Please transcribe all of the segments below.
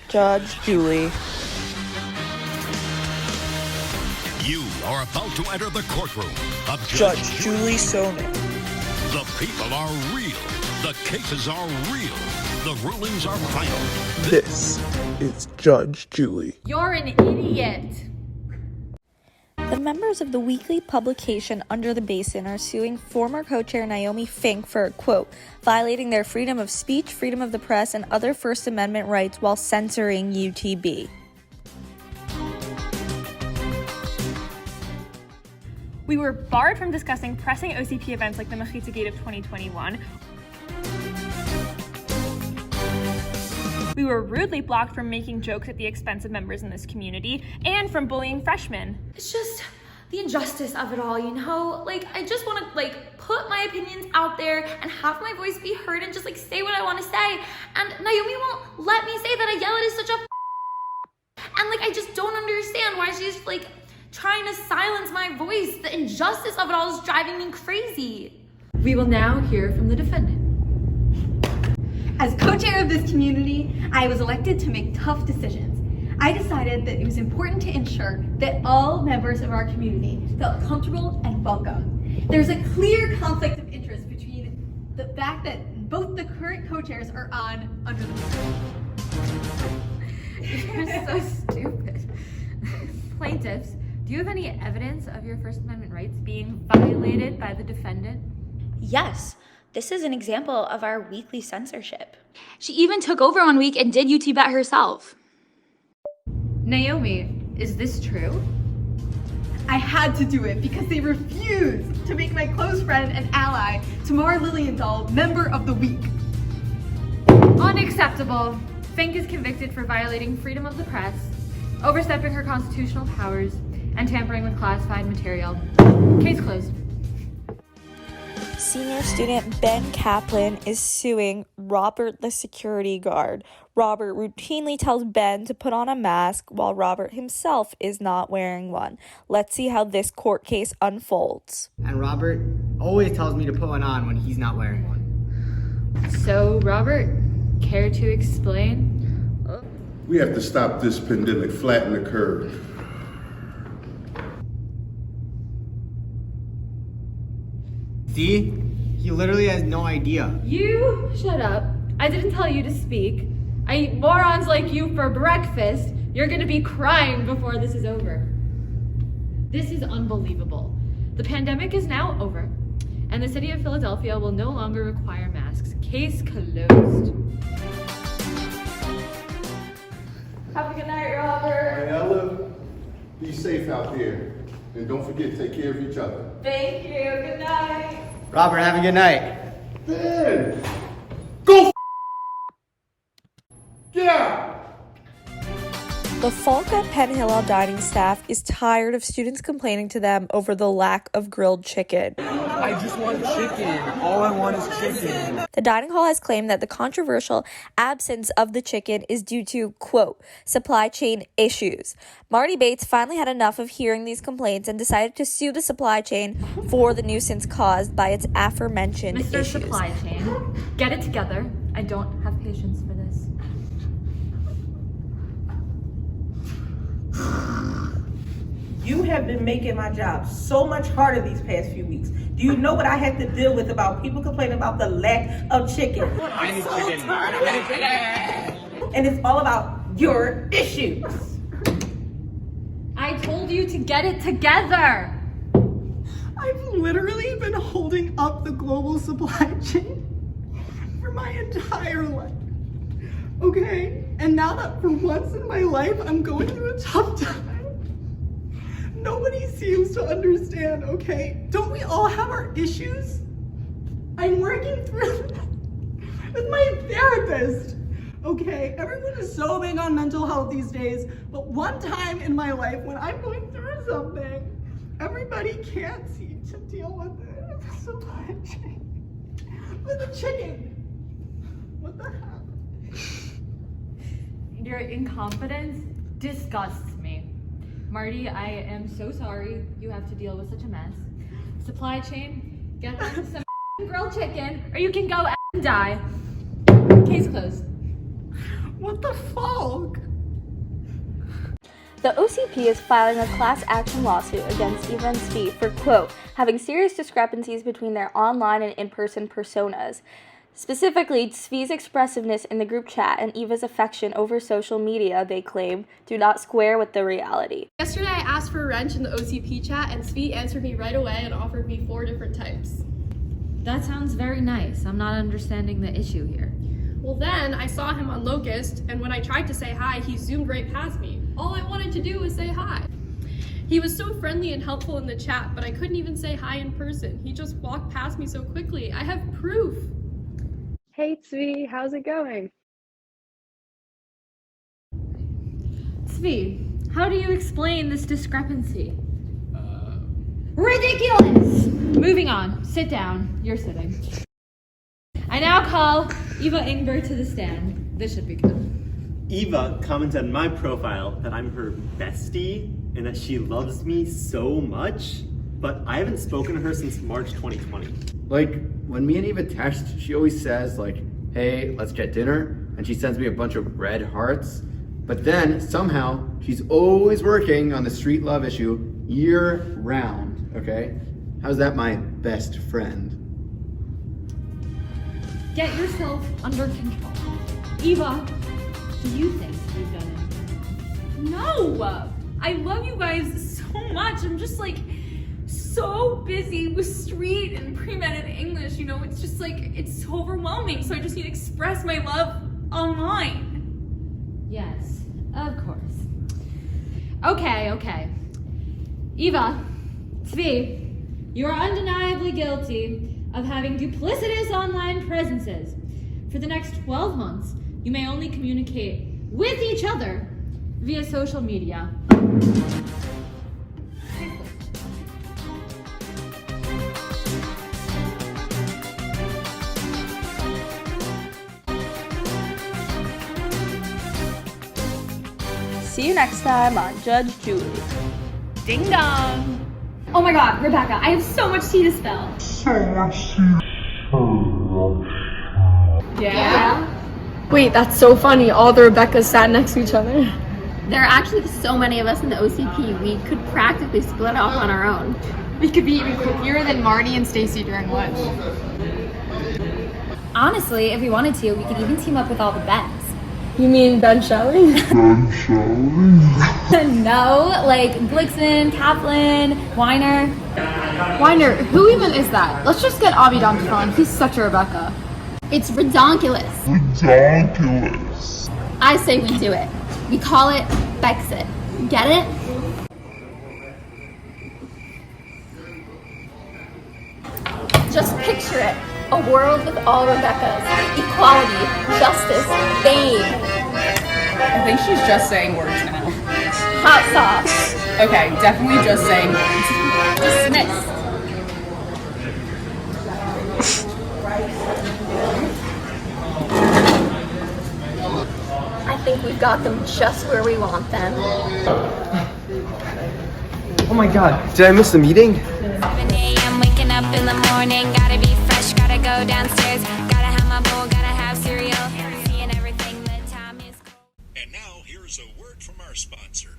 Judge Julie. You are about to enter the courtroom of Judge Julie Sonnen. The people are real. The cases are real. The rulings are final. This is Judge Julie. You're an idiot. The members of the weekly publication Under the Basin are suing former co-chair Naomi Fink for, quote, violating their freedom of speech, freedom of the press, and other First Amendment rights while censoring UTB. We were barred from discussing pressing OCP events like the Mechitza Gate of 2021. We were rudely blocked from making jokes at the expense of members in this community and from bullying freshmen. It's just the injustice of it all, you know? Like, I just want to, put my opinions out there and have my voice be heard and just, say what I want to say. And Naomi won't let me say that Ayelet is such a and, I just don't understand why she's, trying to silence my voice. The injustice of it all is driving me crazy. We will now hear from the defendant. As co-chair of this community, I was elected to make tough decisions. I decided that it was important to ensure that all members of our community felt comfortable and welcome. There's a clear conflict of interest between the fact that both the current co-chairs are on Under the Basin. You're so stupid. Plaintiffs, do you have any evidence of your First Amendment rights being violated by the defendant? Yes, this is an example of our weekly censorship. She even took over one week and did UTBet herself. Naomi, is this true? I had to do it because they refused to make my close friend and ally, Tamar Lilienthal, Member of the Week. Unacceptable. Fink is convicted for violating freedom of the press, overstepping her constitutional powers, and tampering with classified material. Case closed. Senior student Ben Kaplan is suing Robert the security guard. Robert routinely tells Ben to put on a mask while Robert himself is not wearing one. Let's see how this court case unfolds. And Robert always tells me to put one on when he's not wearing one. So, Robert, care to explain? We have to stop this pandemic, flatten the curve. See? He literally has no idea. You shut up. I didn't tell you to speak. I eat morons like you for breakfast. You're gonna be crying before this is over. This is unbelievable. The pandemic is now over, and the city of Philadelphia will no longer require masks. Case closed. Have a good night, Robert. Ella, be safe out there. And don't forget, take care of each other. Thank you. Good night. Robert, have a good night. Ben! Go Get out! The Falk at Penn Hillel dining staff is tired of students complaining to them over the lack of grilled chicken. I just want chicken. All I want is chicken. The dining hall has claimed that the controversial absence of the chicken is due to, quote, supply chain issues. Marty Bates finally had enough of hearing these complaints and decided to sue the supply chain for the nuisance caused by its aforementioned Mr. issues. Supply Chain, get it together. I don't have patience for this. You have been making my job so much harder these past few weeks. Do you know what I had to deal with about people complaining about the lack of chicken? I need chicken. And it's all about your issues. I told you to get it together. I've literally been holding up the global supply chain for my entire life. Okay? And now that for once in my life I'm going through a tough time, nobody seems to understand, okay? Don't we all have our issues? I'm working through with my therapist, okay? Everyone is so big on mental health these days, but one time in my life when I'm going through something, everybody can't seem to deal with it. The supply chain. With the chicken. What the heck? Your incompetence disgusts me. Marty, I am so sorry you have to deal with such a mess. Supply chain, get them some grilled chicken, or you can go and die. Case closed. What the fuck? The OCP is filing a class action lawsuit against Eva and Svi for, quote, having serious discrepancies between their online and in-person personas. Specifically, Svi's expressiveness in the group chat and Eva's affection over social media, they claim, do not square with the reality. Yesterday I asked for a wrench in the OCP chat and Svi answered me right away and offered me 4 different types. That sounds very nice. I'm not understanding the issue here. Well then, I saw him on Locust, and when I tried to say hi, he zoomed right past me. All I wanted to do was say hi. He was so friendly and helpful in the chat, but I couldn't even say hi in person. He just walked past me so quickly. I have proof. Hey Tzvi, how's it going? Svi, how do you explain this discrepancy? Ridiculous! Moving on. Sit down. You're sitting. I now call Eva Ingber to the stand. This should be good. Eva commented on my profile that I'm her bestie and that she loves me so much, but I haven't spoken to her since March 2020. Like, when me and Eva text, she always says, like, hey, let's get dinner, and she sends me a bunch of red hearts. But then, somehow, she's always working on the street love issue year-round, okay? How's that my best friend? Get yourself under control. Eva, do you think you've done it? No! I love you guys so much. I'm just like so busy with street and pre-med and English, you know, it's just like, it's so overwhelming. So I just need to express my love online. Yes, of course. Okay. Eva, Tzvi, you are undeniably guilty of having duplicitous online presences. For the next 12 months, you may only communicate with each other via social media. See you next time on Judge Julie. Ding dong. Oh my god, Rebecca, I have so much tea to spill. Yeah? Wait, that's so funny. All the Rebeccas sat next to each other. There are actually so many of us in the OCP, we could practically split off on our own. We could be even quicker than Marty and Stacy during lunch. Honestly, if we wanted to, we could even team up with all the Bens. You mean Ben Shelley? No, like Blixen, Kaplan, Weiner. Weiner, who even is that? Let's just get Abidon to phone. He's such a Rebecca. It's redonkulous. I say we do it. We call it Bexit. Get it? Just picture it. A world with all Rebeccas. Equality, justice, fame. I think she's just saying words now. Hot sauce. Okay, definitely just saying words. Dismissed. I think we've got them just where we want them. Oh my god, did I miss the meeting? 7 a.m. waking up in the morning, gotta be fresh, gotta go downstairs, gotta have my bowl, gotta have cereal, seeing everything, the time is cold. And now here's a word from our sponsor.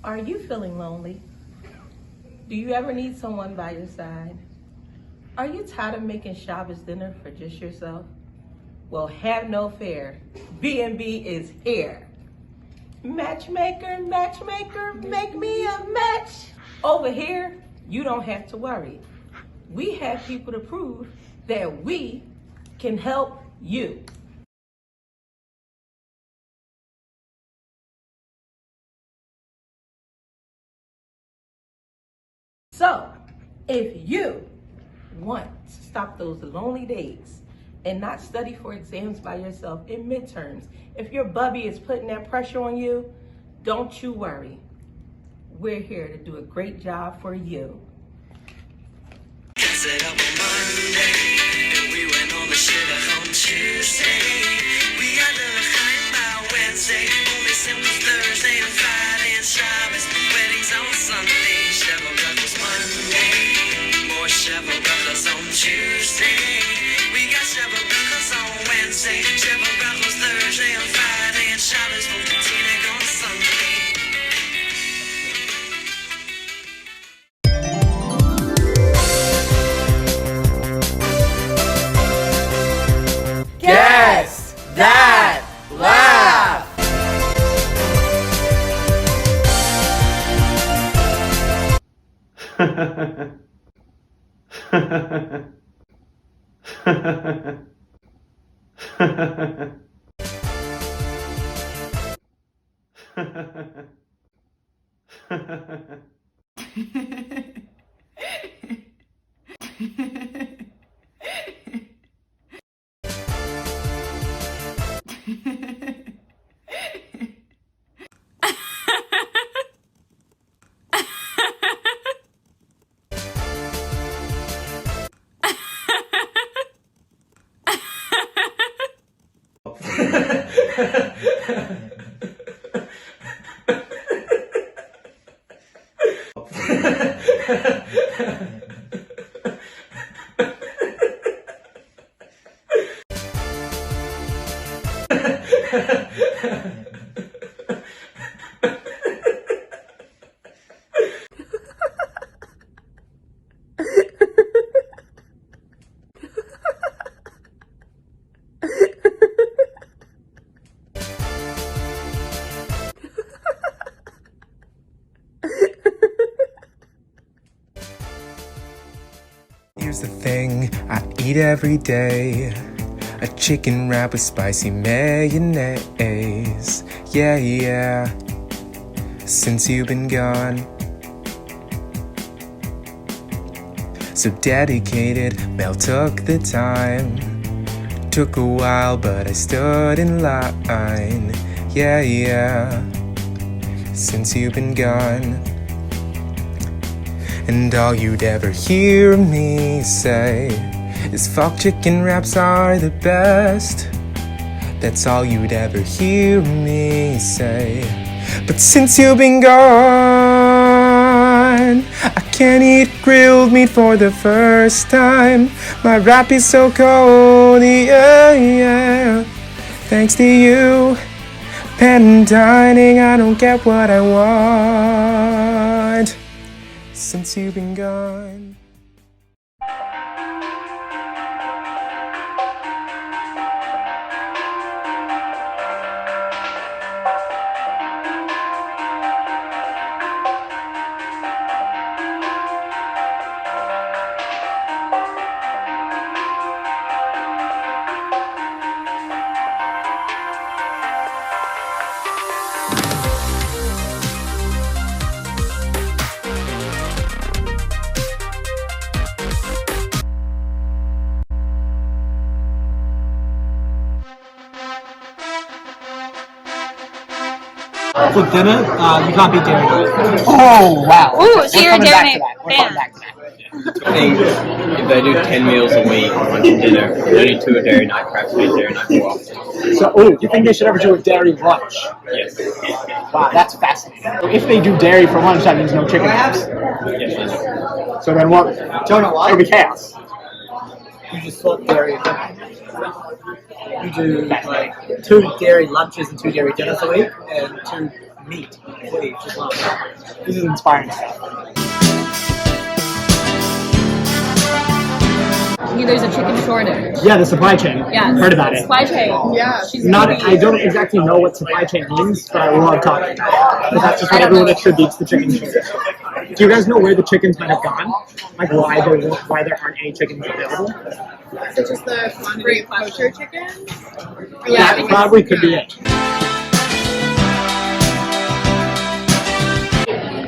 Are you feeling lonely? Do you ever need someone by your side? Are you tired of making Shabbos dinner for just yourself? Well, have no fear. B&B is here. Matchmaker, matchmaker, make me a match. Over here, you don't have to worry. We have people to prove that we can help you. So, if you want to stop those lonely days and not study for exams by yourself in midterms, if your bubby is putting that pressure on you, don't you worry. We're here to do a great job for you. Set up on Monday, and we went on the shidduch on Tuesday. We got the l'chaim by Wednesday. Only sin was Thursday and Friday and Shabbos. Weddings on Sunday. Shevel was Monday. More Shevel on Tuesday. We got Shevel on Wednesday. Shevel Here's the thing I eat every day. A chicken wrap with spicy mayonnaise. Yeah, yeah. Since you've been gone. So dedicated, Mel took the time. Took a while, but I stood in line. Yeah, yeah. Since you've been gone. And all you'd ever hear me say is fuck chicken wraps are the best. That's all you'd ever hear me say. But since you've been gone, I can't eat grilled meat for the first time. My wrap is so cold, yeah, yeah. Thanks to you, pen dining, I don't get what I want. Since you've been gone. For dinner, you can't beat dairy. Oh, wow. Ooh, so you're a dairy fan. Think if they do 10 meals a week, lunch and dinner, they only 2 a dairy night, perhaps a dairy night more often. So, do you think they should ever do a dairy lunch? Yes. Wow, that's fascinating. So if they do dairy for lunch, that means no chicken wraps? Yes. So then what? Don't know why. It'll be chaos. You just swap dairy and dinner. You do like 2 dairy lunches and 2 dairy dinners a week, and 2 meat for each as well. This is inspiring stuff. There's a chicken shortage. Yeah, the supply chain. Yeah. Heard about it. Supply chain. Yeah. I don't exactly know what supply chain means, but I love talking about it. Because that's just what everyone attributes the chicken shortage. Do you guys know where the chickens might have gone? Like why there aren't any chickens available? Is it just the quantity of kosher chicken? Yeah, that probably could be it.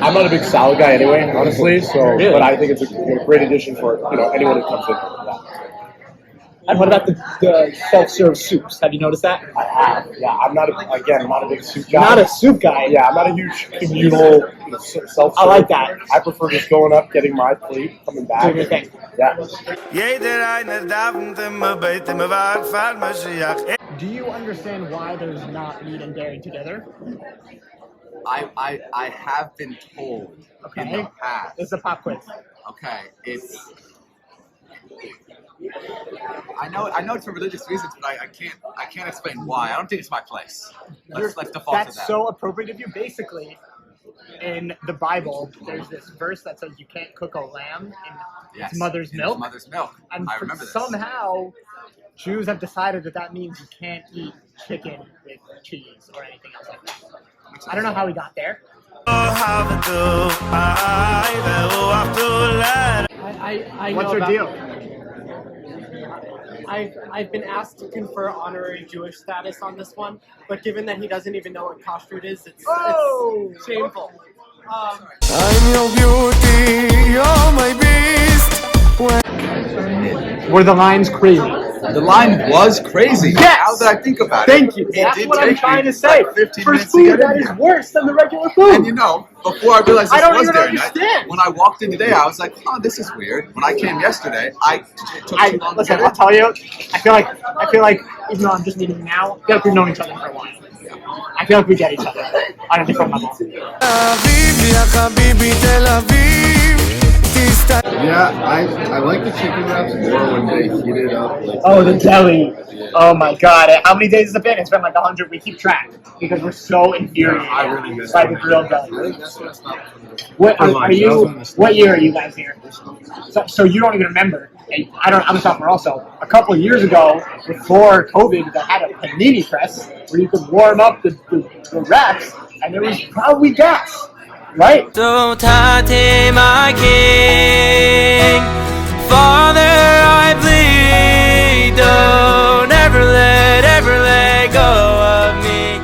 I'm not a big salad guy anyway, honestly. So, really? But I think it's a great addition for anyone who comes in. And what about the self-serve soups? Have you noticed that? I have. Yeah, I'm not a big soup guy. Not a soup guy. Yeah, I'm not a huge communal self-serve. I like that. I prefer just going up, getting my plate, coming back. Doing your thing. Yeah. Do you understand why there's not meat and dairy together? I have been told in the past. It's a pop quiz. Okay, it's. I know it's for religious reasons, but I can't explain why. I don't think it's my place. Let's default to that. That's so appropriate of you. Basically, in the Bible, there's this verse that says you can't cook a lamb in its mother's milk. Its mother's milk. And I remember this. Somehow, Jews have decided that means you can't eat chicken with cheese or anything else like that. I don't know how we got there. I What's your deal? I've been asked to confer honorary Jewish status on this one, but given that he doesn't even know what kashrut is, it's shameful. I'm your beauty, you're my beast. Were the lines crazy? The line was crazy. Yes! How did I think about Thank it? you. It That's did what I'm take trying me to say. like 15 For minutes to food, get that in is here. worse than the regular food. And you know, before I realized I this don't was even dairy understand. night, when I walked in today, I was like, "Oh, this is weird." When I came yesterday, it took too long to Listen, get I'll in. tell you. I feel like even though I'm just meeting you now, I feel like we've known each other for a while. I feel like we get each other on a different level. Yeah, I like the chicken wraps more when they heat it up. Like, Oh, the deli. Oh my god. How many days has it been? It's been like 100. We keep track because we're so infuriated I really miss by it. the grilled deli. I think that's when I stopped coming to What For lunch, are that was you? when we stopped. What year are you guys here? So you don't even remember. And I'm a sophomore also. A couple of years ago, before COVID, they had a panini press where you could warm up the wraps, and there was probably gas, right? So Tate, my king, Father, I plead, don't ever let go of me.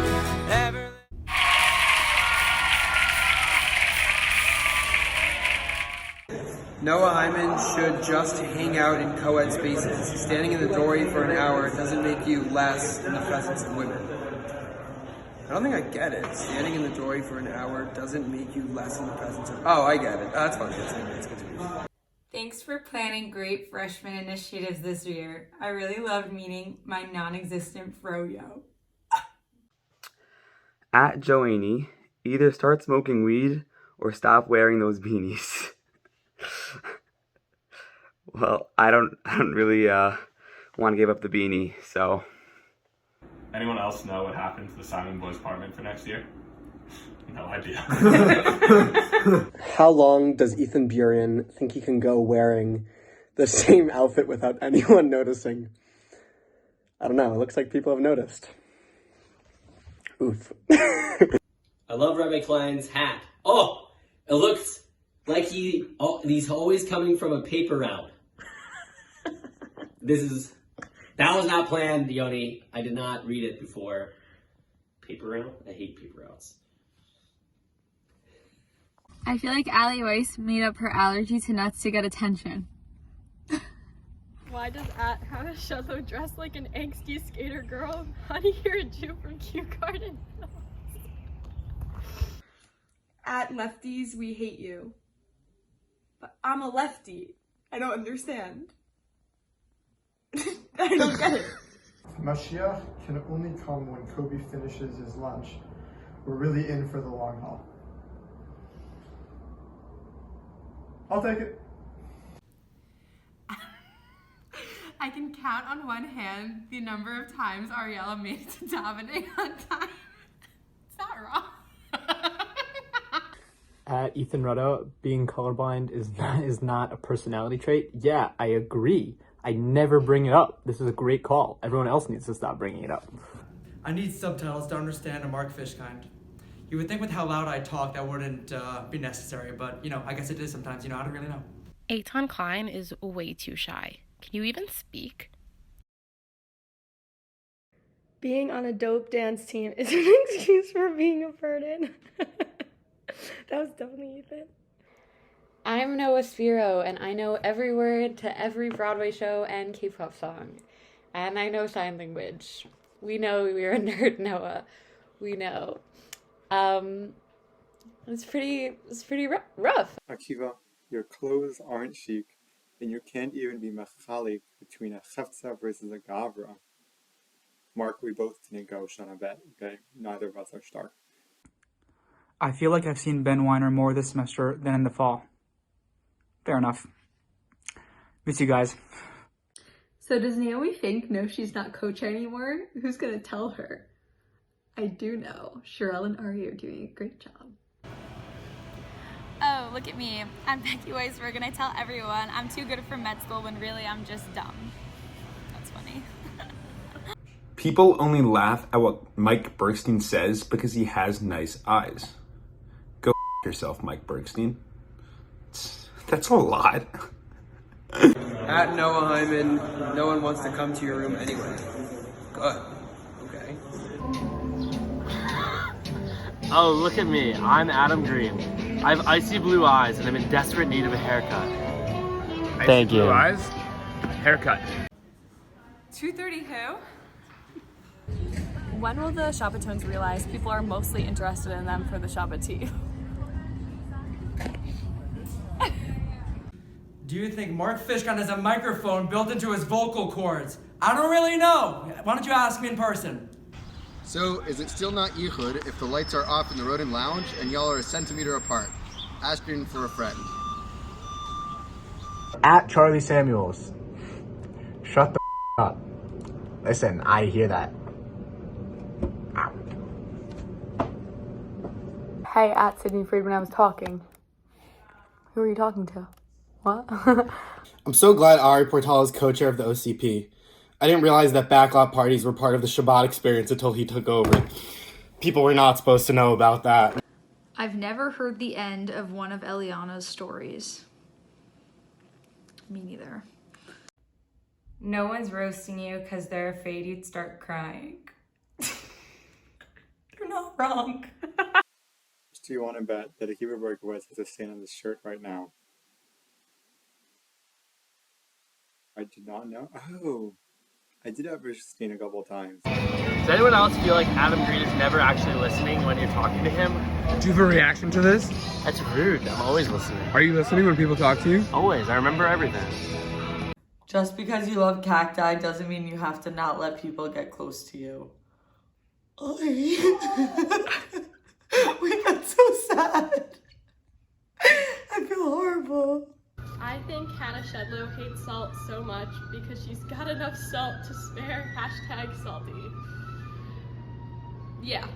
Noah Hyman should just hang out in co-ed spaces. Standing in the doorway for an hour doesn't make you less in the presence of women. I don't think I get it. Standing in the doorway for an hour doesn't make you less in the presence of... Oh, I get it. That's fine. It's good to me. Thanks for planning great freshman initiatives this year. I really loved meeting my non-existent froyo. At Joanie, either start smoking weed or stop wearing those beanies. Well, I don't really want to give up the beanie, so. Anyone else know what happened to the Simon Boys apartment for next year? No idea. How long does Ethan Buren think he can go wearing the same outfit without anyone noticing? I don't know. It looks like people have noticed. Oof. I love Rabbi Klein's hat. Oh, it looks like he's always coming from a paper route. That was not planned, Yoni. I did not read it before. Paper route? I hate paper routes. I feel like Allie Weiss made up her allergy to nuts to get attention. Why does Hannah Shudlow dress like an angsty skater girl? How do you hear a Jew from Kew Garden? At lefties, we hate you. But I'm a lefty. I don't understand. I don't get it. Mashiach can only come when Kobe finishes his lunch. We're really in for the long haul. I'll take it. I can count on one hand the number of times Ariella made it to davening on time. It's not wrong. At Ethan Rudda, being colorblind is not a personality trait. Yeah, I agree. I never bring it up. This is a great call. Everyone else needs to stop bringing it up. I need subtitles to understand a Mark Fish kind. You would think with how loud I talk that wouldn't be necessary, but I guess it is sometimes, I don't really know. Eitan Klein is way too shy. Can you even speak? Being on a dope dance team is an excuse for being a burden. That was definitely Ethan. I'm Noah Spiro, and I know every word to every Broadway show and K-pop song. And I know sign language. We know we're a nerd, Noah. We know. It's pretty rough. Akiva, your clothes aren't chic, and you can't even be mechalik between a chefza versus a gavra. Mark, we both didn't go on a bet, okay? Neither of us are star. I feel like I've seen Ben Weiner more this semester than in the fall. Fair enough. Miss you guys. So does Naomi Fink know she's not coach anymore? Who's gonna tell her? I do know. Sherelle and Ari are doing a great job. Oh, look at me. I'm Becky Weisberg and I tell everyone I'm too good for med school when really I'm just dumb. That's funny. People only laugh at what Mike Burstein says because he has nice eyes. Go yourself, Mike Bergstein. That's a lot. At Noah Hyman, no one wants to come to your room anyway. Good. Okay. Oh, look at me. I'm Adam Green. I have icy blue eyes and I'm in desperate need of a haircut. Thank you. Blue eyes, haircut. 2:30 who? When will the Shabbatones realize people are mostly interested in them for the Shabbat tea? Do you think Mark Fishkin has a microphone built into his vocal cords? I don't really know. Why don't you ask me in person? So, is it still not Yichud if the lights are off in the Rodin Lounge and y'all are a centimeter apart? Asking for a friend. At Charlie Samuels. Shut the up. Listen, I hear that. Hey, at Sydney Friedman, I was talking. Who are you talking to? What? I'm so glad Ari Portal is co-chair of the OCP. I didn't realize that backlot parties were part of the Shabbat experience until he took over. People were not supposed to know about that. I've never heard the end of one of Eliana's stories. Me neither. No one's roasting you because they're afraid you'd start crying. You're not wrong. Do you want to bet that Akiva Berkowitz has a stain on this shirt right now? I did not know. Oh, I did have a stain a couple of times. Does anyone else feel like Adam Green is never actually listening when you're talking to him? Do you have a reaction to this? That's rude. I'm always listening. Are you listening when people talk to you? Always. I remember everything. Just because you love cacti doesn't mean you have to not let people get close to you. We got so sad. I feel horrible. I think Hannah Shedlow hates salt so much because she's got enough salt to spare. #salty. Yeah.